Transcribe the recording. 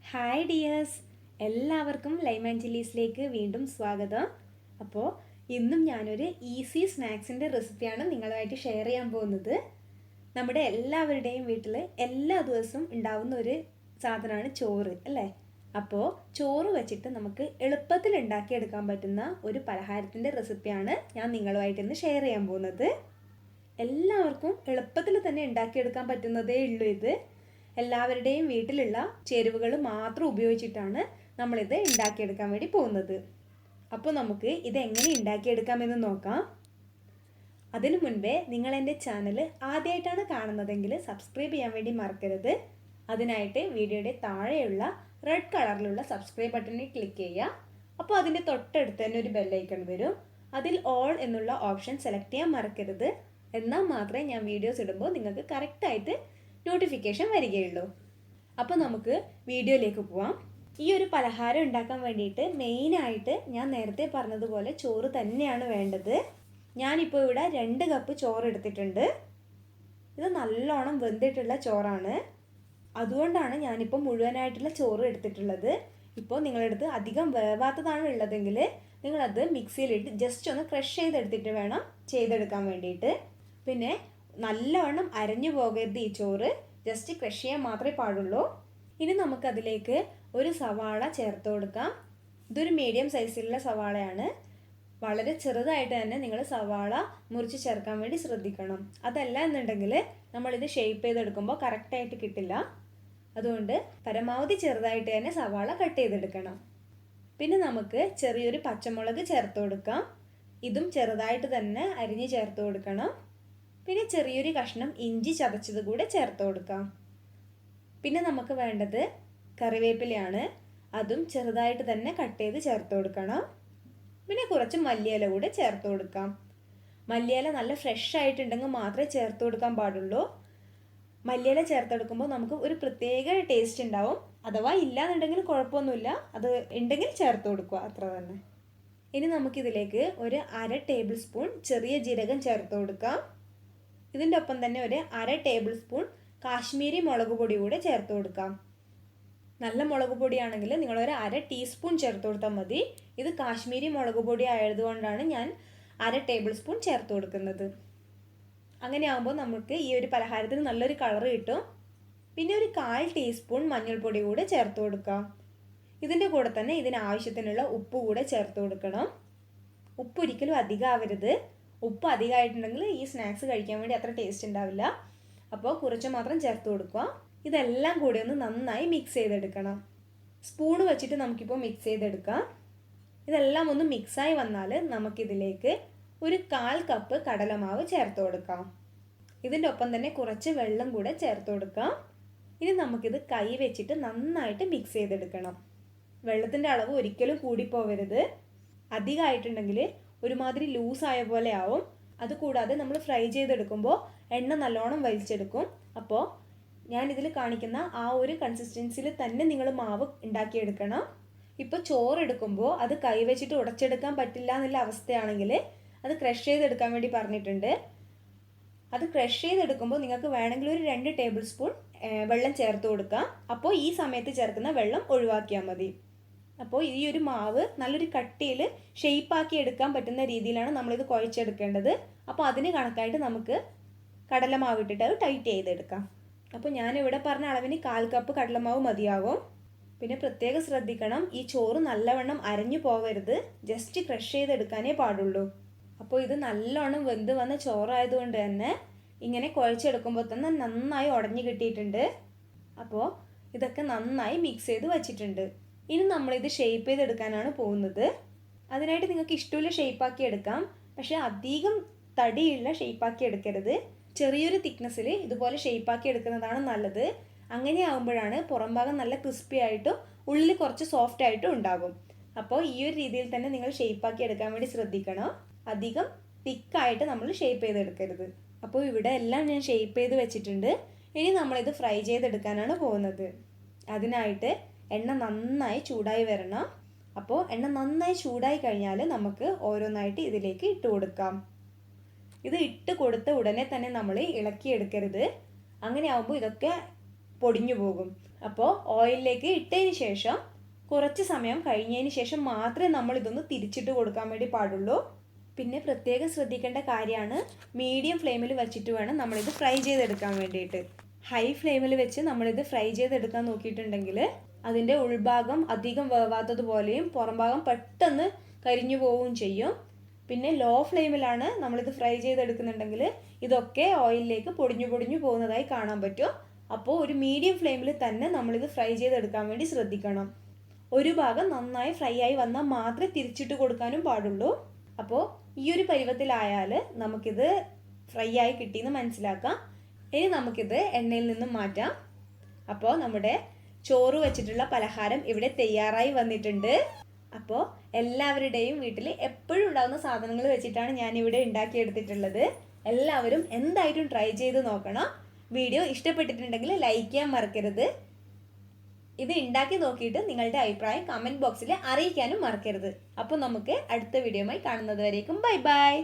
Hi dears, എല്ലാവർക്കും lime and ചില്ലീസിലേക്ക് വീണ്ടും സ്വാഗതം. അപ്പോൾ ഇന്നും ഞാനൊരു ഈസി സ്നാക്സിൻ്റെ റെസിപ്പിയാണ് നിങ്ങളുമായിട്ട് ഷെയർ ചെയ്യാൻ പോകുന്നത്. നമ്മുടെ എല്ലാവരുടെയും വീട്ടിൽ എല്ലാ ദിവസവും ഉണ്ടാവുന്ന ഒരു സാധനമാണ് ചോറ്, അല്ലേ? അപ്പോൾ ചോറ് വെച്ചിട്ട് നമുക്ക് എളുപ്പത്തിൽ ഉണ്ടാക്കിയെടുക്കാൻ പറ്റുന്ന ഒരു പലഹാരത്തിൻ്റെ റെസിപ്പിയാണ് ഞാൻ നിങ്ങളുമായിട്ട് ഇന്ന് ഷെയർ ചെയ്യാൻ പോകുന്നത്. എല്ലാവർക്കും എളുപ്പത്തിൽ തന്നെ ഉണ്ടാക്കിയെടുക്കാൻ പറ്റുന്നതേ ഉള്ളൂ ഇത്. എല്ലാവരുടെയും വീട്ടിലുള്ള ചേരുവകൾ മാത്രം ഉപയോഗിച്ചിട്ടാണ് നമ്മളിത് ഉണ്ടാക്കിയെടുക്കാൻ വേണ്ടി പോകുന്നത്. അപ്പോൾ നമുക്ക് ഇത് എങ്ങനെ ഉണ്ടാക്കിയെടുക്കാമെന്ന് നോക്കാം. അതിനു മുൻപേ നിങ്ങൾ എൻ്റെ ചാനൽ ആദ്യമായിട്ടാണ് കാണുന്നതെങ്കിൽ സബ്സ്ക്രൈബ് ചെയ്യാൻ വേണ്ടി മറക്കരുത്. അതിനായിട്ട് വീഡിയോയുടെ താഴെയുള്ള റെഡ് കളറിലുള്ള സബ്സ്ക്രൈബ് ബട്ടണിൽ ക്ലിക്ക് ചെയ്യുക. അപ്പോൾ അതിൻ്റെ തൊട്ടടുത്ത് തന്നെ ഒരു ബെല്ലൈക്കൺ വരും. അതിൽ ഓൾ എന്നുള്ള ഓപ്ഷൻ സെലക്ട് ചെയ്യാൻ മറക്കരുത്. എന്നാൽ മാത്രമേ ഞാൻ വീഡിയോസ് ഇടുമ്പോൾ നിങ്ങൾക്ക് കറക്റ്റായിട്ട് നോട്ടിഫിക്കേഷൻ വരികയുള്ളൂ. അപ്പോൾ നമുക്ക് വീഡിയോയിലേക്ക് പോവാം. ഈ ഒരു പലഹാരം ഉണ്ടാക്കാൻ വേണ്ടിയിട്ട് മെയിനായിട്ട് ഞാൻ നേരത്തെ പറഞ്ഞതുപോലെ ചോറ് തന്നെയാണ് വേണ്ടത്. ഞാനിപ്പോൾ ഇവിടെ 2 കപ്പ് ചോറ് എടുത്തിട്ടുണ്ട്. ഇത് നല്ലോണം വെന്തിട്ടുള്ള ചോറാണ്. അതുകൊണ്ടാണ് ഞാനിപ്പോൾ മുഴുവനായിട്ടുള്ള ചോറ് എടുത്തിട്ടുള്ളത്. ഇപ്പോൾ നിങ്ങളെടുത്ത് അധികം വേവാത്തതാണ് ഉള്ളതെങ്കിൽ നിങ്ങളത് മിക്സിയിലിട്ട് ജസ്റ്റ് ഒന്ന് ക്രഷ് ചെയ്തെടുത്തിട്ട് വേണം ചെയ്തെടുക്കാൻ വേണ്ടിയിട്ട്. പിന്നെ നല്ലവണ്ണം അരഞ്ഞു പോകരുത് ഈ ചോറ്, ജസ്റ്റ് ക്രഷ് ചെയ്യാൻ മാത്രമേ പാടുള്ളൂ. ഇനി നമുക്കതിലേക്ക് ഒരു സവാള ചേർത്ത് കൊടുക്കാം. ഇതൊരു മീഡിയം സൈസിലുള്ള സവാളയാണ്. വളരെ ചെറുതായിട്ട് തന്നെ നിങ്ങൾ സവാള മുറിച്ച് ചേർക്കാൻ വേണ്ടി ശ്രദ്ധിക്കണം. അതല്ല എന്നുണ്ടെങ്കിൽ നമ്മളിത് ഷേപ്പ് ചെയ്തെടുക്കുമ്പോൾ കറക്റ്റായിട്ട് കിട്ടില്ല. അതുകൊണ്ട് പരമാവധി ചെറുതായിട്ട് തന്നെ സവാള കട്ട് ചെയ്തെടുക്കണം. പിന്നെ നമുക്ക് ചെറിയൊരു പച്ചമുളക് ചേർത്ത് കൊടുക്കാം. ഇതും ചെറുതായിട്ട് തന്നെ അരിഞ്ഞ് ചേർത്ത് കൊടുക്കണം. പിന്നെ ചെറിയൊരു കഷ്ണം ഇഞ്ചി ചതച്ചത് കൂടെ ചേർത്ത് കൊടുക്കാം. പിന്നെ നമുക്ക് വേണ്ടത് കറിവേപ്പിലയാണ്. അതും ചെറുതായിട്ട് തന്നെ കട്ട് ചെയ്ത് ചേർത്ത് കൊടുക്കണം. പിന്നെ കുറച്ച് മല്ലിയില കൂടെ ചേർത്ത് കൊടുക്കാം. മല്ലിയില നല്ല ഫ്രഷ് ആയിട്ടുണ്ടെങ്കിൽ മാത്രമേ ചേർത്ത് കൊടുക്കാൻ പാടുള്ളൂ. മല്ലിയില ചേർത്തെടുക്കുമ്പോൾ നമുക്ക് ഒരു പ്രത്യേക ടേസ്റ്റ് ഉണ്ടാവും. അഥവാ ഇല്ലാന്നുണ്ടെങ്കിൽ കുഴപ്പമൊന്നുമില്ല, അത് ഉണ്ടെങ്കിൽ ചേർത്ത് കൊടുക്കുക, അത്ര തന്നെ. ഇനി നമുക്കിതിലേക്ക് ഒരു 1/2 ടേബിൾ സ്പൂൺ ചെറിയ ജീരകം ചേർത്ത് കൊടുക്കാം. ഇതിൻ്റെ ഒപ്പം തന്നെ ഒരു 1/2 ടേബിൾ സ്പൂൺ കാശ്മീരി മുളക് പൊടി കൂടെ ചേർത്ത് കൊടുക്കാം. നല്ല മുളക് പൊടിയാണെങ്കിൽ നിങ്ങളൊരു 1/2 ടീസ്പൂൺ ചേർത്ത് കൊടുത്താൽ മതി. ഇത് കാശ്മീരി മുളക് പൊടി ആയതുകൊണ്ടാണ് ഞാൻ 1/2 ടേബിൾ സ്പൂൺ ചേർത്ത് കൊടുക്കുന്നത്. അങ്ങനെ ആകുമ്പോൾ നമുക്ക് ഈ ഒരു പലഹാരത്തിന് നല്ലൊരു കളർ കിട്ടും. പിന്നെ ഒരു 1/4 ടീസ്പൂൺ മഞ്ഞൾപ്പൊടി കൂടെ ചേർത്ത് കൊടുക്കാം. ഇതിൻ്റെ കൂടെ തന്നെ ഇതിന് ആവശ്യത്തിനുള്ള ഉപ്പ് കൂടെ ചേർത്ത് കൊടുക്കണം. ഉപ്പ് ഒരിക്കലും അധികം ആവരുത്. ഉപ്പ് അധികമായിട്ടുണ്ടെങ്കിൽ ഈ സ്നാക്സ് കഴിക്കാൻ വേണ്ടി അത്ര ടേസ്റ്റ് ഉണ്ടാവില്ല. അപ്പോൾ കുറച്ച് മാത്രം ചേർത്ത് കൊടുക്കുക. ഇതെല്ലാം കൂടി ഒന്ന് നന്നായി മിക്സ് ചെയ്തെടുക്കണം. സ്പൂണ് വെച്ചിട്ട് നമുക്കിപ്പോൾ മിക്സ് ചെയ്തെടുക്കാം. ഇതെല്ലാം ഒന്ന് മിക്സായി വന്നാൽ നമുക്കിതിലേക്ക് ഒരു 1/4 കപ്പ് കടലമാവ് ചേർത്ത് കൊടുക്കാം. ഇതിൻ്റെ ഒപ്പം തന്നെ കുറച്ച് വെള്ളം കൂടെ ചേർത്ത് കൊടുക്കാം. ഇനി നമുക്കിത് കൈ വെച്ചിട്ട് നന്നായിട്ട് മിക്സ് ചെയ്തെടുക്കണം. വെള്ളത്തിൻ്റെ അളവ് ഒരിക്കലും കൂടിപ്പോവരുത്. അധികമായിട്ടുണ്ടെങ്കിൽ ഒരുമാതിരി ലൂസായ പോലെ ആവും. അതുകൂടാതെ നമ്മൾ ഫ്രൈ ചെയ്തെടുക്കുമ്പോൾ എണ്ണ നല്ലോണം വലിച്ചെടുക്കും. അപ്പോൾ ഞാനിതിൽ കാണിക്കുന്ന ആ ഒരു കൺസിസ്റ്റൻസിയിൽ തന്നെ നിങ്ങൾ മാവ് ഉണ്ടാക്കിയെടുക്കണം. ഇപ്പോൾ ചോറ് എടുക്കുമ്പോൾ അത് കൈവച്ചിട്ട് ഉടച്ചെടുക്കാൻ പറ്റില്ല എന്നുള്ള അവസ്ഥയാണെങ്കിൽ അത് ക്രഷ് ചെയ്തെടുക്കാൻ വേണ്ടി പറഞ്ഞിട്ടുണ്ട്. അത് ക്രഷ് ചെയ്തെടുക്കുമ്പോൾ നിങ്ങൾക്ക് വേണമെങ്കിൽ ഒരു 2 ടേബിൾ സ്പൂൺ വെള്ളം ചേർത്ത് കൊടുക്കാം. അപ്പോൾ ഈ സമയത്ത് ചേർക്കുന്ന വെള്ളം ഒഴിവാക്കിയാൽ മതി. അപ്പോൾ ഈ ഒരു മാവ് നല്ലൊരു കട്ടിയിൽ ഷെയ്പ്പാക്കി എടുക്കാൻ പറ്റുന്ന രീതിയിലാണ് നമ്മളിത് കുഴച്ചെടുക്കേണ്ടത്. അപ്പോൾ അതിന് കണക്കായിട്ട് നമുക്ക് കടലമാവ് ഇട്ടിട്ട് അത് ടൈറ്റ് ചെയ്തെടുക്കാം. അപ്പോൾ ഞാനിവിടെ പറഞ്ഞ അളവിന് 1/4 കപ്പ് കടലമാവ് മതിയാകും. പിന്നെ പ്രത്യേകം ശ്രദ്ധിക്കണം, ഈ ചോറ് നല്ലവണ്ണം അരഞ്ഞു പോകരുത്, ജസ്റ്റ് ക്രഷ് ചെയ്തെടുക്കാനേ പാടുള്ളൂ. അപ്പോൾ ഇത് നല്ലോണം വെന്ത് വന്ന ചോറായതുകൊണ്ട് തന്നെ ഇങ്ങനെ കുഴച്ചെടുക്കുമ്പോൾ തന്നെ നന്നായി ഉടഞ്ഞു കിട്ടിയിട്ടുണ്ട്. അപ്പോൾ ഇതൊക്കെ നന്നായി മിക്സ് ചെയ്ത് വച്ചിട്ടുണ്ട്. ഇനി നമ്മളിത് ഷേപ്പ് ചെയ്തെടുക്കാനാണ് പോകുന്നത്. അതിനായിട്ട് നിങ്ങൾക്ക് ഇഷ്ടമുള്ള ഷേപ്പാക്കി എടുക്കാം. പക്ഷേ അധികം തടിയുള്ള ഷേപ്പാക്കി എടുക്കരുത്. ചെറിയൊരു തിക്നെസ്സിൽ ഇതുപോലെ ഷേപ്പാക്കി എടുക്കുന്നതാണ് നല്ലത്. അങ്ങനെ ആകുമ്പോഴാണ് പുറം ഭാഗം നല്ല ക്രിസ്പി ആയിട്ടും ഉള്ളിൽ കുറച്ച് സോഫ്റ്റ് ആയിട്ടും ഉണ്ടാകും. അപ്പോൾ ഈ ഒരു രീതിയിൽ തന്നെ നിങ്ങൾ ഷേപ്പാക്കി എടുക്കാൻ വേണ്ടി ശ്രദ്ധിക്കണം. അധികം തിക്കായിട്ട് നമ്മൾ ഷേപ്പ് ചെയ്തെടുക്കരുത്. അപ്പോൾ ഇവിടെ എല്ലാം ഞാൻ ഷേപ്പ് ചെയ്ത് വെച്ചിട്ടുണ്ട്. ഇനി നമ്മളിത് ഫ്രൈ ചെയ്തെടുക്കാനാണ് പോകുന്നത്. അതിനായിട്ട് എണ്ണ നന്നായി ചൂടായി വരണം. അപ്പോൾ എണ്ണ നന്നായി ചൂടായി കഴിഞ്ഞാൽ നമുക്ക് ഓരോന്നായിട്ട് ഇതിലേക്ക് ഇട്ട് കൊടുക്കാം. ഇത് ഇട്ട് കൊടുത്ത ഉടനെ തന്നെ നമ്മൾ ഇളക്കിയെടുക്കരുത്. അങ്ങനെ ആകുമ്പോൾ ഇതൊക്കെ പൊടിഞ്ഞു പോകും. അപ്പോൾ ഓയിലിലേക്ക് ഇട്ടതിന് ശേഷം കുറച്ച് സമയം കഴിഞ്ഞതിന് ശേഷം മാത്രമേ നമ്മൾ ഇതൊന്ന് തിരിച്ചിട്ട് കൊടുക്കാൻ വേണ്ടി പാടുള്ളൂ. പിന്നെ പ്രത്യേകം ശ്രദ്ധിക്കേണ്ട കാര്യമാണ്, മീഡിയം ഫ്ലെയിമിൽ വെച്ചിട്ട് വേണം നമ്മളിത് ഫ്രൈ ചെയ്തെടുക്കാൻ വേണ്ടിയിട്ട്. ഹൈ ഫ്ലെയിമിൽ വെച്ച് നമ്മളിത് ഫ്രൈ ചെയ്തെടുക്കാൻ നോക്കിയിട്ടുണ്ടെങ്കിൽ അതിൻ്റെ ഉൾഭാഗം അധികം വേവാത്തതുപോലെയും പുറം ഭാഗം പെട്ടെന്ന് കരിഞ്ഞു പോവുകയും ചെയ്യും. പിന്നെ ലോ ഫ്ലെയിമിലാണ് നമ്മളിത് ഫ്രൈ ചെയ്തെടുക്കുന്നുണ്ടെങ്കിൽ ഇതൊക്കെ ഓയിലിലേക്ക് പൊടിഞ്ഞു പോകുന്നതായി കാണാൻ പറ്റും. അപ്പോൾ ഒരു മീഡിയം ഫ്ലെയിമിൽ തന്നെ നമ്മളിത് ഫ്രൈ ചെയ്തെടുക്കാൻ വേണ്ടി ശ്രദ്ധിക്കണം. ഒരു ഭാഗം നന്നായി ഫ്രൈ ആയി വന്നാൽ മാത്രമേ തിരിച്ചിട്ട് കൊടുക്കാനും പാടുള്ളൂ. അപ്പോൾ ഈ ഒരു പരുവത്തിലായാൽ നമുക്കിത് ഫ്രൈ ആയി കിട്ടിയെന്ന് മനസ്സിലാക്കാം. ഇനി നമുക്കിത് എണ്ണയിൽ നിന്നും മാറ്റാം. അപ്പോൾ നമ്മുടെ ചോറ് വെച്ചിട്ടുള്ള പലഹാരം ഇവിടെ തയ്യാറായി വന്നിട്ടുണ്ട്. അപ്പോൾ എല്ലാവരുടെയും വീട്ടിൽ എപ്പോഴും ഉണ്ടാകുന്ന സാധനങ്ങൾ വെച്ചിട്ടാണ് ഞാനിവിടെ ഉണ്ടാക്കിയെടുത്തിട്ടുള്ളത്. എല്ലാവരും എന്തായിട്ടും ട്രൈ ചെയ്ത് നോക്കണം. വീഡിയോ ഇഷ്ടപ്പെട്ടിട്ടുണ്ടെങ്കിൽ ലൈക്ക് ചെയ്യാൻ മറക്കരുത്. ഇത് ഉണ്ടാക്കി നോക്കിയിട്ട് നിങ്ങളുടെ അഭിപ്രായം കമൻറ്റ് ബോക്സിൽ അറിയിക്കാനും മറക്കരുത്. അപ്പോൾ നമുക്ക് അടുത്ത വീഡിയോയുമായി കാണുന്നത് വരേക്കും ബൈ ബൈ.